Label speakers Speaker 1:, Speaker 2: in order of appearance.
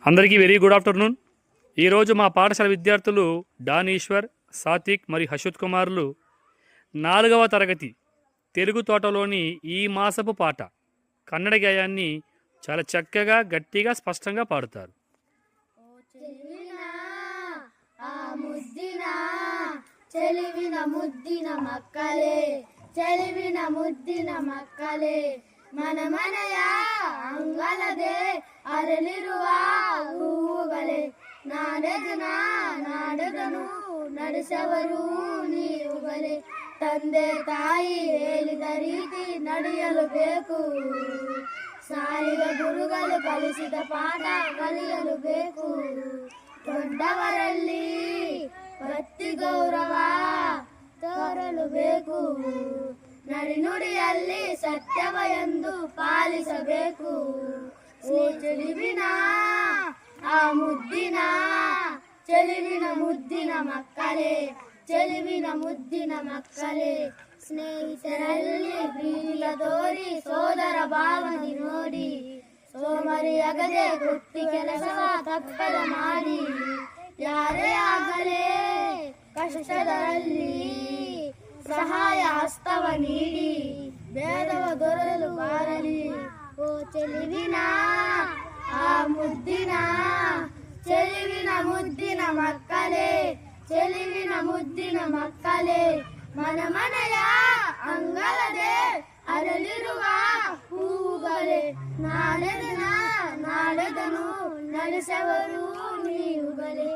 Speaker 1: అందరికీ very good afternoon. ఈరోజు మా పాఠశాల విద్యార్థులు డాన్ ఈశ్వర్, సాత్విక్ మరియు హర్షిత్ కుమార్లు 4వ తరగతి తెలుగు తోటలోని ఈ మాసపు పాట కన్నడ గేయాన్ని చాలా చక్కగా గట్టిగా స్పష్టంగా పాడుతారు.
Speaker 2: చెలివిన ముద్దిన మక్కలే చెలివిన ముద్దిన మಕ್ಕಲೇ ಮನಮನೆಯ ಅಂಗಳದೆ ಅರಳಿರುವ ಹೂವುಗಳೇ ನಾಡದನು ನಡೆಸವರು ನೀವುಗಳೇ ತಂದೆ ತಾಯಿ ಹೇಳಿದ ರೀತಿ ನಡೆಯಲು ಬೇಕು ಸಾರಿದ ಗುರುಗಳು ಕಲಿಸಿದ ಪಾಠ ಕಲಿಯಲು ಬೇಕು ದೊಡ್ಡವರಲ್ಲಿ ಭಕ್ತಿ ಗೌರವ ತೋರಲು ಬೇಕು ನಡಿನುಡಿಯಲ್ಲಿ ಸತ್ಯವ ಎಂದು ಪಾಲಿಸಬೇಕು ಚೆಲಿವಿನ ಆ ಮುದ್ದಿನ ಚೆಲಿವಿನ ಮುದ್ದಿನ ಮಕ್ಕಳೇ ಚೆಲಿವಿನ ಮುದ್ದಿನ ಮಕ್ಕಳೇ ಸ್ನೇಹಿತರಲ್ಲಿ ಪ್ರೀತಿಯ ತೋರಿ ಸೋದರ ಭಾವನೆ ನೋಡಿ ಸೋಮರಿಯಾಗದೆ ವೃತ್ತಿ ಕೆಲಸವ ತಪ್ಪದ ಮಾಡಿ ಯಾರೇ ಆಗಲೇ ಕಷ್ಟದಲ್ಲಿ ಸಹಾಯ ಹಸ್ತವ ನೀಡಿ ಭೇದವ ದೊರಲು ಬಾರಲಿ ಓ ಚೆಲಿವಿನ ಆ ಮುದ್ದಿನ ಚೆಲಿವಿನ ಮುದ್ದಿನ ಮಕ್ಕಳೇ ಚೆಲಿವಿನ ಮುದ್ದಿನ ಮಕ್ಕಳೇ ಮನೆಯ ಅಂಗಳದೆ ಅರಳಿರುವ ಹೂವುಗಳೇ ನಾಳೆದನು ನಡೆಸವರು ನೀವುಗಳೇ.